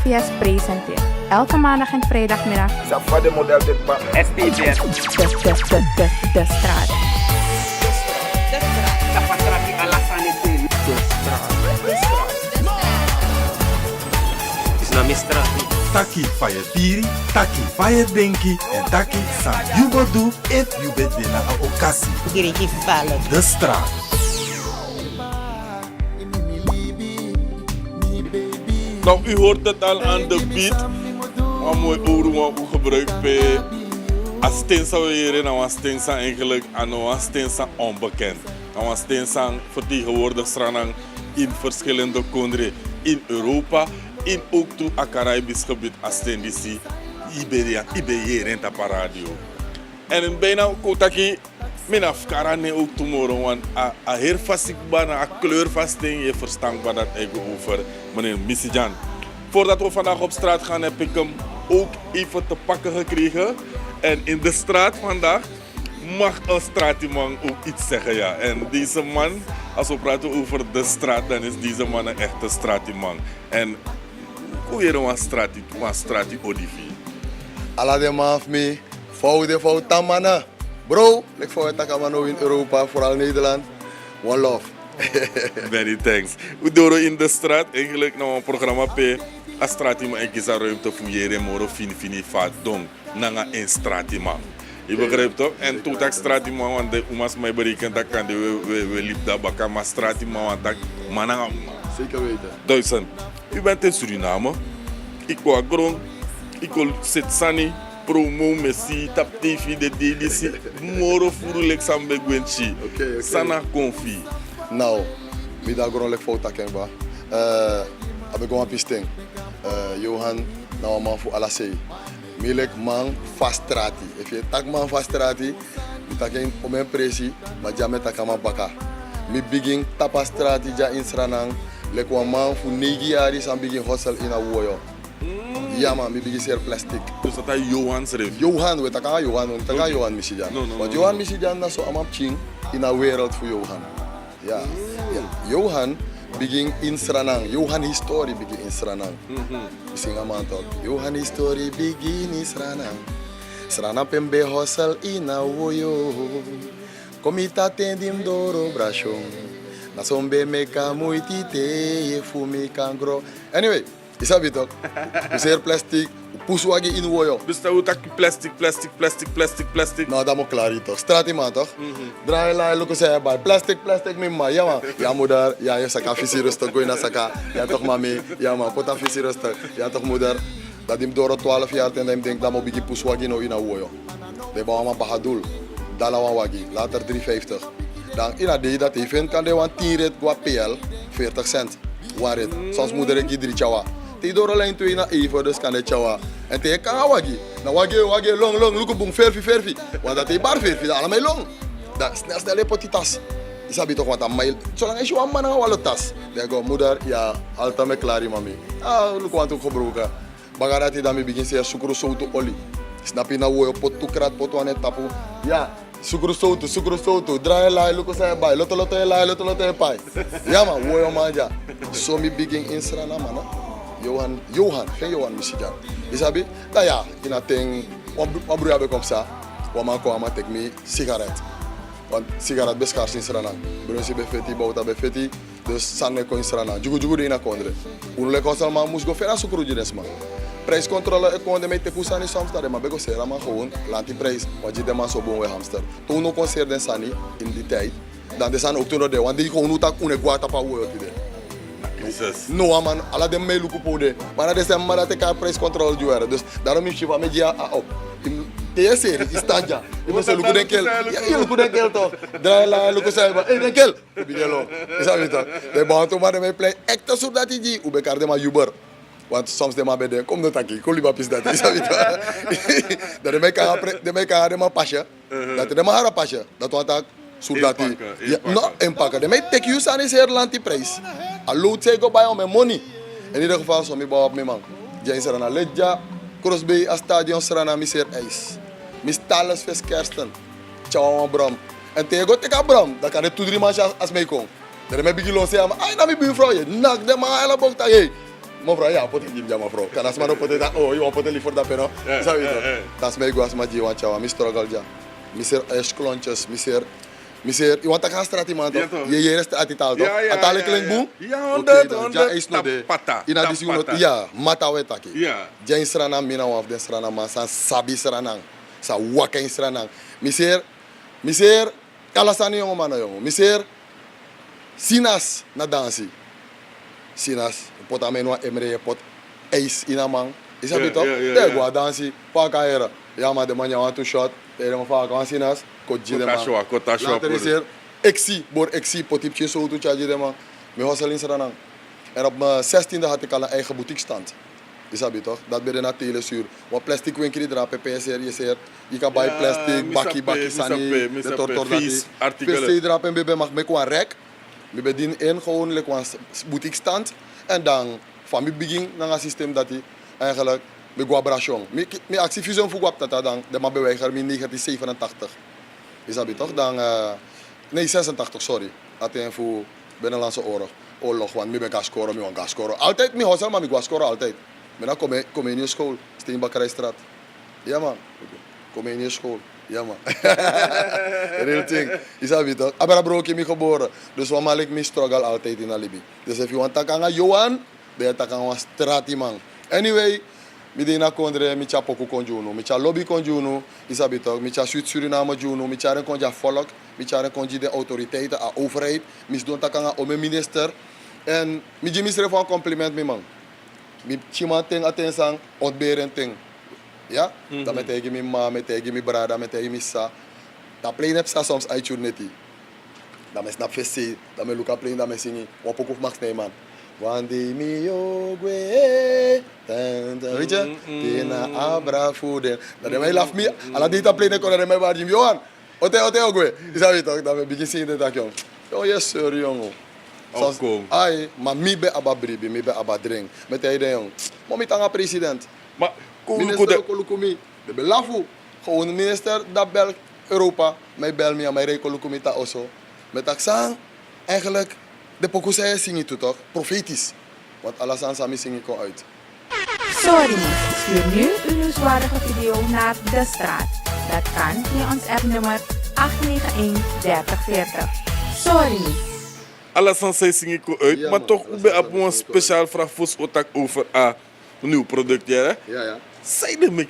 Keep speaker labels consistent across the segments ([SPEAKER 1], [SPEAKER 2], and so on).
[SPEAKER 1] TVS presenteert elke maandag en vrijdagmiddag
[SPEAKER 2] Safade model dit bak.
[SPEAKER 3] STVS.
[SPEAKER 1] de straat.
[SPEAKER 3] Tapatraki Alassane Teli. Is na mistra.
[SPEAKER 4] Taki fire piri, taki fire denki en taki san yugodu if you bet de na okasi.
[SPEAKER 5] Dirigi vallen.
[SPEAKER 4] De straat.
[SPEAKER 6] Nou, u hoort het al aan de beat. Wat mooi oren wat u gebruikt bij Astensa weer en Astensa eigenlijk en Astensa onbekend. Astensa vertegenwoordigt Sranang in verschillende countries in Europa, in ook toe het Caribisch gebied Astendisi, Iberia, Iberië radio. En in bijna Kotaki, mijn afkarane ook tomorrow, want a heer vastikbaar, a kleurvasting, je verstangt wat dat ik over meneer Misijan. Voordat we vandaag op straat gaan, heb ik hem ook even te pakken gekregen. En in de straat vandaag mag een straatman ook iets zeggen. Ja. En deze man, als we praten over de straat, dan is deze man een echte straatman. En hoe is een straat odifi?
[SPEAKER 7] Alla de man of me, fout tamana. Bro, ik fout takamano in Europa, vooral Nederland. One love.
[SPEAKER 6] Many thanks. We doen in de straat eigenlijk nou een programma per a straatman en kisa ruimte fouilleren moro fini vaat dong nanga een straatman. Je begrijpt toch? En toen dat straatman want de umas mij berekend dat kan we liep dat bakka maar straatman want dat mananga.
[SPEAKER 7] Zeker weten.
[SPEAKER 6] Duitsland. U bent in Suriname. Ik wou grond. Ik wil zit sani. Promo Messi, tap TV, de DDC, moro furu lek sambe gwenchi.
[SPEAKER 7] Okay.
[SPEAKER 6] Sana konfi.
[SPEAKER 7] Nou, mi da gron lek fout takenba. Abe gwan pisting. Johan, nou man voor Alassane. Mi lek man fastrati. If je tak man fastrati, mi taken om een presi, maar ja met takama baka. Mi begin tapastrati ja in Sranang. Lek wan man voor 9 jaar is aan begin hustle in a woyo. Ja man, mi begin zeer plastic.
[SPEAKER 6] Dus dat is Johan schreef.
[SPEAKER 7] Johan, we taken Johan, we taken Johan Misijan.
[SPEAKER 6] No.
[SPEAKER 7] Want Johan Misijan na zo amap ching in a wereld voor Johan. Ja. Johan begin in Sranang. Johan history begin in Sranang. We sing a man talk. Johan history begin in Sranang. Sranang pembe hustle in a woyo. Komita tendim doro brashong. Na sombe meka muitite fumi kangro. Anyway, isabi toch? We zeer plastic. Push wagi in woyo.
[SPEAKER 6] Dus dat wordt plastic.
[SPEAKER 7] Nou, dat moet klaar hier toch. Straat man toch? Draai la lukken zij bij. Plastic mijn man. Ja man. Ja moeder. Ja je saka visie rustig. Gooi naar saka. Ja toch mami. Ja man. Pota visie rustig. Ja toch moeder. Dat die door 12 jaar en dan denk dat moet bigi push wagi nou in een woyo. De bouwen maar bahadul. Dalawan wagi. Later 3,50. Dan in dat dat event kan de want 10 rit qua PL 40 cent. One rit. Soms moeder ik 3 chawa. Die door alleen 2 naar even, dus kan het chawa. En tegen kan wagi. Nou wagi long, look boom, verfi. Want dat is bar verfi, dat allemaal long. Dat snel je potitas. Is dat toch wat aan mij? Zolang je een man aan alle tas. Dan go moeder, ja, altijd met klaar mami. Look wat ook gebroken. Bagarat die dan me begin zeer sucro soto olie. Snap je nou hoe je pot toekrat, pot wanneer tapu. Ja. Sucro soto, draai lai, look say bij, lotte lai, lotte pai. Ja man, hoe je man ja. So me begin in Srana man. Geen Johan Misijan. Isabi, nou ja, in dat ding, wat broer heb ik op sa, wat man kwam met me sigaret. Want sigaret beskaars in Srana. Broer si befeti, bouta befeti, dus sanne ko in Srana. Jugu de ina kondre. Unle konsel man moest go fera sukru jines man. Prijscontrole, ik kon de mij te kusani soms daar, maar bego sera man gewoon, laat die prijs, wat je de man zo boon we hamster. Toen no concert den sani in die tijd, dan de san ook toen de, want die gewoon nu tak une guata pa woyo tide. No man, alla dem mee luku pode. Maar dat is een man dat ik aan prijscontrole duwen. Dus daarom is je van mij ja op. Deze serie is tanja. Je moet ze luku denkel. Ja, je luku denkel toch. Draai la luku zei maar. Hey denkel. Bidelo. Is dat toch? De baan maar de mij play. Echt zo dat die. Ube kar de maar Uber. Want soms de maar bij de kom dat taki. Kom liever pis dat. Is dat toch? Dat de mij kan de maar pasje. Dat de maar haar pasje. Dat want Soldati. No, inpakken. De mij take you aan is Nederland die prijs. Allo take op bij om mijn money. In ieder geval zo mi bouw op mijn man. Jij is er aan Ledja. Crossbay a stadion Srana miser ijs. Mis tales ves kersten. Ciao Bram. En tegen ik Bram, dan kan het 2-3 maanden als mij komen. Dan heb ik geloof zeggen, ai na mi buurvrouw je. Nak de maar hele bok hey. Mevrouw, ja, pot ik niet, mevrouw. Kan als maar pot ik dat, oh, je want pot ik liever dat peno. Zou je toch? Dat is mij guas maar die want jou, mi struggle ja. Mister klontjes, mister, je want dat gaan straat iemand toch? Je rest atitaal toch? Atale klink boem?
[SPEAKER 6] Ja, 100.
[SPEAKER 7] Ja, is no de.
[SPEAKER 6] Tapata.
[SPEAKER 7] Ina disi unot, ja, mata wetaki.
[SPEAKER 6] Ja.
[SPEAKER 7] Jain strana mina waf den strana man, san sabi stranang, sa wakain stranang. Mister, kalasani jongen man jongen. Mister, sinas na dansi. Sinas, pot ameno emre pot ijs in man. Is dat toch? Ja, gua dansi, paka era. Ja, maar de man want to shot. Tegen me vaak aan sinas, kotje de man.
[SPEAKER 6] Kota show.
[SPEAKER 7] Later is er exi, potipje zo toe charge de man. Me hustle in Suriname. En op mijn 16e had ik al een eigen boutique stand. Is dat toch? Dat ben je naar telesuur. Wat plastic winkel draait, PPSR, je kan bij plastic, bakkie, sani, de tortor dat is. PC draait en bebe mag me gewoon rek. We bedienen in gewoon een boutique stand. En dan van mijn begin naar een systeem dat hij eigenlijk met guabration. Mijn actiefusie voor guaptata dan, de maar bewegen in 1987. Is dat toch? Dan, nee, 86, sorry. Dat is voor Binnenlandse oorlog, want ik ben gaan scoren, Altijd, mijn hostel, maar ik ga scoren altijd. Ik ben naar Comenius school, Steenbakkerijstraat. Ja man, Comenius school. Ja man. Real thing. Is dat toch? Ik ben broekje mee geboren. Dus wat maak ik me struggle altijd in Alibi. Dus if you want to gaan Johan, dan je kan een straat man. Anyway, mi de na kondre mi cha poku konjuno, mi cha lobby konjuno, isabi toch, mi cha Suriname juno, mi cha ren konja volk, mi cha ren konji de autoriteiten, a overheid, mi don takanga o mijn minister. En mi jimi sre van compliment mi man. Mi chima ting atensang ontberen ting. Ja? Dat met tegen mi ma, met tegen mi brada, met tegen mi sa. Dat play nep sa soms uit neti. Dat me snap festi, dat me luka play, dat me singi. Wat poku max nee man. Wande mi yogwe, weet je? Tina abra food. Dat mij laf mi, ala dita play neko dat mij waar Jim Johan. Ote ogwe. Is dat toch? Dat we begin zien dat jong. Oh yes sir jongen.
[SPEAKER 6] Kom.
[SPEAKER 7] Ai, maar mi be aba bribi, mi be aba drink. Met hij de jong. Momi tanga president.
[SPEAKER 6] Maar
[SPEAKER 7] minister kolukumi. De be lafu. Gewoon minister dat bel Europa. Mij bel mi aan mij kolukumi ta oso. Met accent eigenlijk. De pokusai zingen toe toch? Profetisch. Want Alassane Sami zingen kon uit.
[SPEAKER 1] Sorry, stuur nu uw nieuwswaardige video naar De Straat. Dat kan via ons appnummer 891 3040. Sorry.
[SPEAKER 6] Alassane zei zing ik uit,
[SPEAKER 7] Ja,
[SPEAKER 6] maar
[SPEAKER 7] man,
[SPEAKER 6] toch
[SPEAKER 7] dat
[SPEAKER 6] ben
[SPEAKER 7] is
[SPEAKER 6] op een speciaal vraag voor Otak over een nieuw product. Ja?
[SPEAKER 7] Ja.
[SPEAKER 6] Zij de mek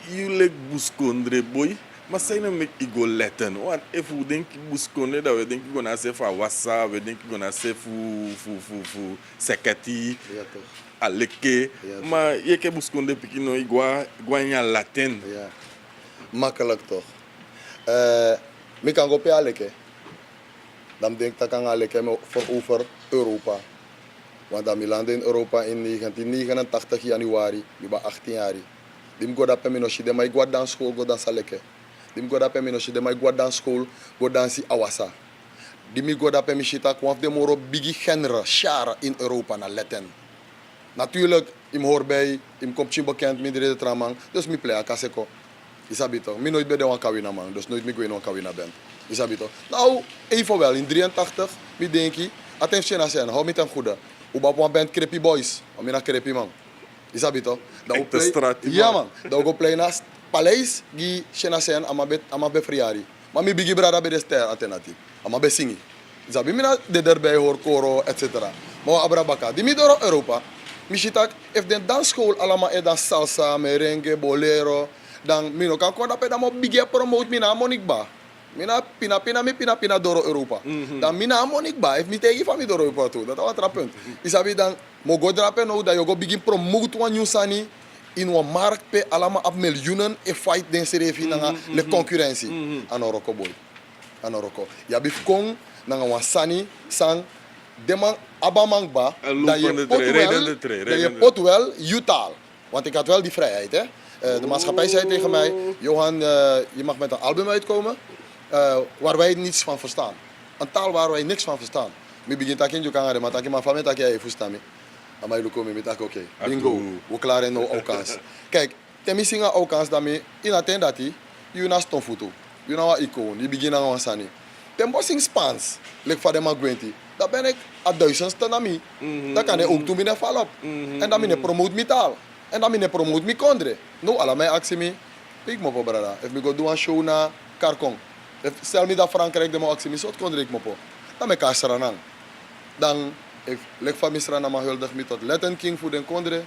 [SPEAKER 6] je lijkt buskondre boy. Maar zijn er met ik go letten, want if we denk buskondre dat we denk ik gonna say voor wassa, we denk ik gonna say voor sekati,
[SPEAKER 7] Ja toch.
[SPEAKER 6] aleke,
[SPEAKER 7] Ja,
[SPEAKER 6] maar je kan buskondre pikino igwa in Latin.
[SPEAKER 7] Ja. Makkelijk toch. Ik kan go pe aleke. Dan denk ik dat kan aleke voor over Europa. Want dan landen in Europa in 1989 januari, ik ben 18 jaar. Dim go dat peminoshi, de mij go dan school, go dan saleke. Dim go dat peminoshi, de mij go dan school, go dan si awasa. Dim go dat pemishita, kwam de moro bigi genre, shara in Europa na letten. Natuurlijk, ik hoor bij, ik kom je bekend met de tramang, dus ik play a kaseko. Isabi toch? Ik nooit bij de wan kawina man, dus nooit meer go in wan kawina band. Isabi toch? Nou, even wel, in 83, ik denk ik, attention na zijn, hou met hem goede. Uba op een band Creepy Boys, om je naar Creepy man. Isabi toch?
[SPEAKER 6] Echte straat.
[SPEAKER 7] Ja man, dat go play na paleis, die chena zijn, ama be friari. Maar mi bigi brada bij de ster alternatief, ama be singi. Isabi, mina de derbij hoor, koro, etc. Maar abra baka, die mi door Europa. Mishitak, if den dansschool allemaal dan salsa, merengue, bolero, dan mino kan kon dat dan mo bigi promote mina monikba. Mina pina door Europa. Dan mina monikba, if mi tegen van mi door Europa toe. Dat is wat punt. Isabi dan mo go drapen nou dat je go begin promote wan sani in een markt pe allemaal op miljoenen e fight den serefi na le concurrentie. Anoroko boy. Anoroko. Ya bif kong na wan sani sang deman abamangba dat je pot wel Utah. Want ik had wel die vrijheid hè. De maatschappij zei tegen mij, Johan, je mag met een album uitkomen waar wij niets van verstaan. Een taal waar wij niks van verstaan. Mi begint takin jo kangare, maar takin ma fame takin je verstaan me. Amai luko me tak oké. Bingo. We klaren nou ook kans. Kijk, temi singa ook kans dat me in attend dat je na ston foto. Je na wa icoon, je begin aan sani. tempo sing Spaans, lik van de Magwenti. Dan ben ik a 1000 naar mij. Dan kan ik ook doen mijn volop. En dan ben promote mijn taal. En dan ben promote mijn kondre. Nou, alle mijn actie me, ik me po brada. If ik go doen een show naar Karkong. Stel me dat Frankrijk de mijn actie me, zo kondre ik me po. Dan ben ik aan. Dan, if lik van mijn strana maar huldig me tot Latin King voor den kondre.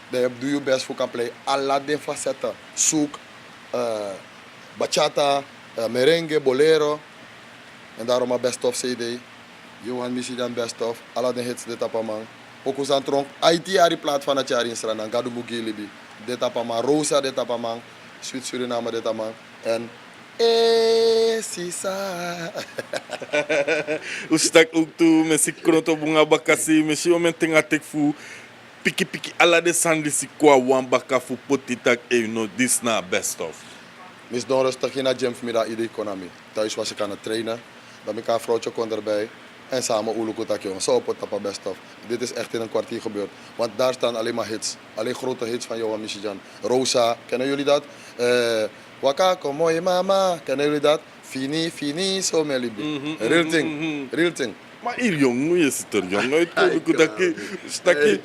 [SPEAKER 7] Dan doe je best voor kan play alle de facetten. Souk, bachata, merengue, bolero. En daarom mijn best of CD. Johan Missie dan best of. Alle de hits dit apamang. Ook ons aan tronk. IT plaat van het jaar in Strana. Gadu Bugilibi. Dit apamang. Rosa dit apamang. Sweet Suriname dit apamang. En Sisa.
[SPEAKER 6] O stak ook toe, met si kroto bunga bakasi, met si momenting atek fu, piki ala de sandi si kwa wan baka fu potitak no, this na best of.
[SPEAKER 7] Mis don rustig in de gym vanmiddag iedere economie. Thuis was ik aan het trainen. Dan mijn vrouwtje kon erbij. En samen oelukutak jongen. Zo op het tappa best of. Dit is echt in een kwartier gebeurd. Want daar staan alleen maar hits. Alleen grote hits van Johan Michijan. Rosa, kennen jullie dat? Wakako, mooie mama. Kennen jullie dat? Fini, zo mijn liefde. Real thing.
[SPEAKER 6] Maar hier jong, je zit er jong uit. Stakje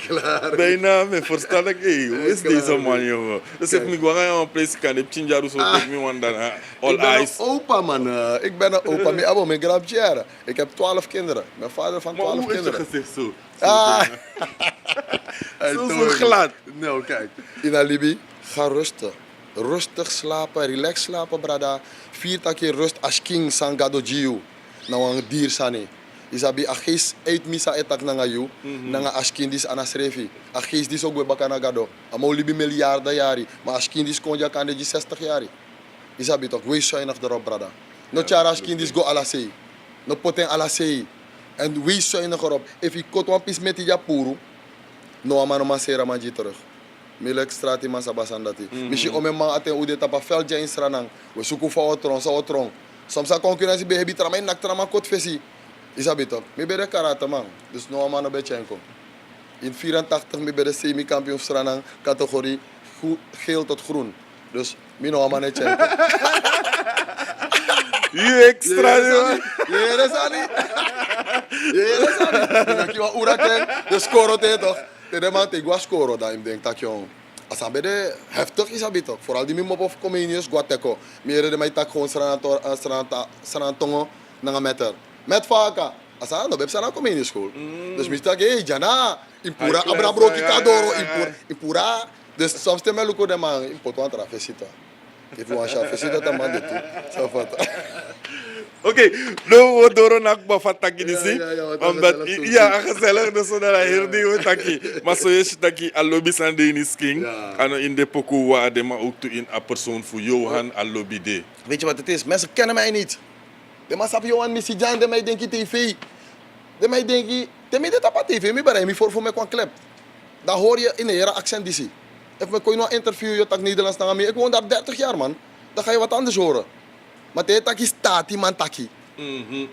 [SPEAKER 6] bijna me verstaan ik. Hoe is deze man jongen? Dus ik moet gewoon een place kan. Ik chinjaru zo tegen me want dan all eyes.
[SPEAKER 7] Ik ben een opa man. Ik ben een opa. Mijn abo, mijn grandjera. Ik heb 12 kinderen. Mijn vader van 12 kinderen.
[SPEAKER 6] Maar hoe is je gezicht zo? Zo glad.
[SPEAKER 7] Nou kijk. In Alibi, ga rusten. Rustig slapen, relax slapen brada. 4 keer rust als king sangado jiu. Nou een dier sani. Isabi a geest eet misa etak nanga you, nanga askindis anasrefi. A geest dis ook we bakana gado. Amo libi miljarden jari, maar askindis konja kan de 60 jari. Isabi toch, wees zuinig erop brada. No chara askindis go alasei. No poten alasei. En wees zuinig erop. If je kot wan pis met die puru, no amano masera manji terug. Milek strati masa basandati. Mishi ome man aten ude tapa veldje in Sranang. We zoeken voor otron. Soms a concurrentie behebi tramai nak trama kot fesi. Isabi toch? Ik ben de karate man. Dus no man bij Tjenko. In 84 ben ik de semi-kampioen Sranang categorie geel tot groen. Dus ik no man bij Tjenko.
[SPEAKER 6] Je extra joh.
[SPEAKER 7] Je sani. Ik heb een uraken. De score toch? De man te gwa score dan ik denk dat jong. Als hij de heftig is abi toch? Vooral die mimop of comenius guateco. Meer de mij tak gewoon Sranantongo na meter. Met vaka. Asana, we hebben komen in de school. Dus we zeggen, jana, impura, abrabroki kadoro, impura. Dus soms te meluko de man, important tra fesita. Ik wil een fesita te man dit. Zo wat.
[SPEAKER 6] Oké, nou we door naar Bafataki disi. Omdat ja, gezellig dus dat hij hier die we taki. Maar zo is taki allobi sande in is king. En in de poku wa de maar ook in een persoon voor Johan allobi de.
[SPEAKER 7] Weet je wat het is? Mensen kennen mij niet. De man sabi Johan Michijan, de mij denk je tv. De mij denk je, de mij dit op tv, mij bereid me voor mij kwam klep. Dan hoor je in een hele accent disi. If me kon je nou interview, je tak Nederlands naar mij. Ik woon daar 30 jaar man. Dan ga je wat anders horen. Maar dit taki stati man taki.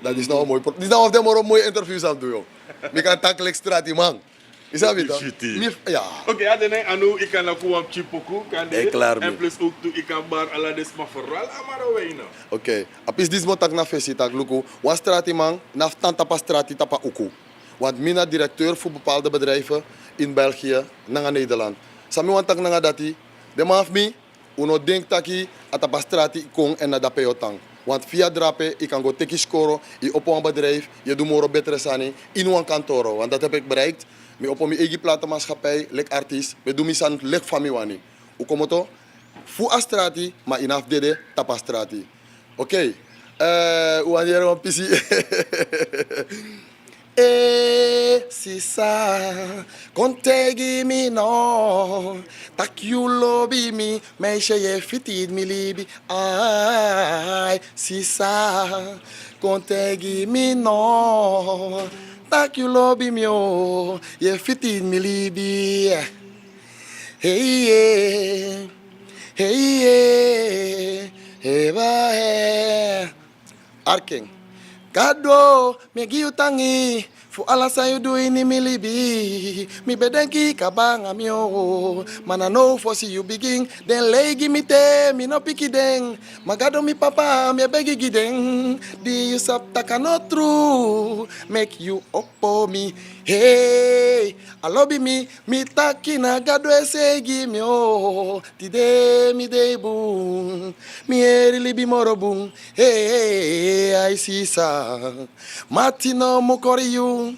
[SPEAKER 7] Dat is nou een mooi. Dit is nou of de mooie interviews aan doen joh. Ik kan takelijk strati man. Is dat niet? Ja.
[SPEAKER 6] Oké, adené anu ik kan aku am chipoku kan dit.
[SPEAKER 7] Klaar.
[SPEAKER 6] En plus ook toe ik kan bar ala des maar vooral amaro weina.
[SPEAKER 7] Oké. Apis dis mo tak na fesi tak luku. Wan strati man, na tanta pa strati tapa uku. Want mina directeur voor bepaalde bedrijven in België naar Nederland. Sami wan tak na dati. De man of me, uno denk taki atapa strati kong en na da peotang. Want via drape, ik kan go teki scoren, je op een bedrijf, je doet moro betere sani in een kantoro. Want dat heb ik bereikt. Ik op mijn eigen platenmaatschappij, lek artiest, we doen mijn lek familie. Hoe komt het? Fu astrati, maar in afdede tapa strati. Oké. Wanneer een pissie. Sisa, contegi mi no, tak you lobby me, meisje je fitid mi libi, ai, sisa, contegi mi no, tak you lobby me oh, je fitid mi libi, hey, hey, Arking. Kado, me giu tangi, Voor alles aan je doe in mi libi. Mi bedenki kabang amio. Mana no for see you begin. Den legi mi te, mi no piki den. Magado mi papa, mi begi giden. Di you sap taka no true. Make you oppo mi. Hey, I love me. Mi taki na gado esegi mi o. Tide mi de boom. Mi eri libi moro boom. Hey, I see sa. Matino mokori you.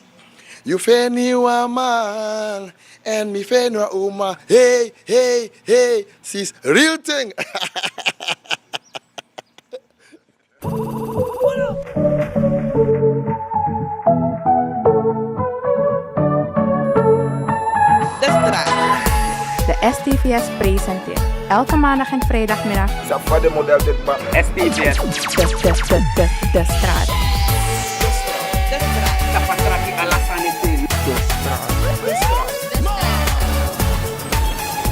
[SPEAKER 7] You feni wa man. And me feni wa uma. Hey, hey, hey. Sis real thing.
[SPEAKER 1] De STVS presenteert elke maandag en vrijdagmiddag
[SPEAKER 3] Safade model dit ba. STVS.
[SPEAKER 1] de straat.
[SPEAKER 3] Sapatraki alasane te.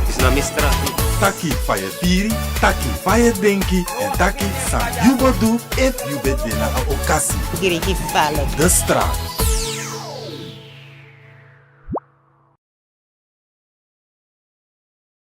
[SPEAKER 3] Is na mistra.
[SPEAKER 4] Taki fire piri, taki fire denki en taki san you go do if you bet na a okasi.
[SPEAKER 2] Giri falo.
[SPEAKER 4] De straat.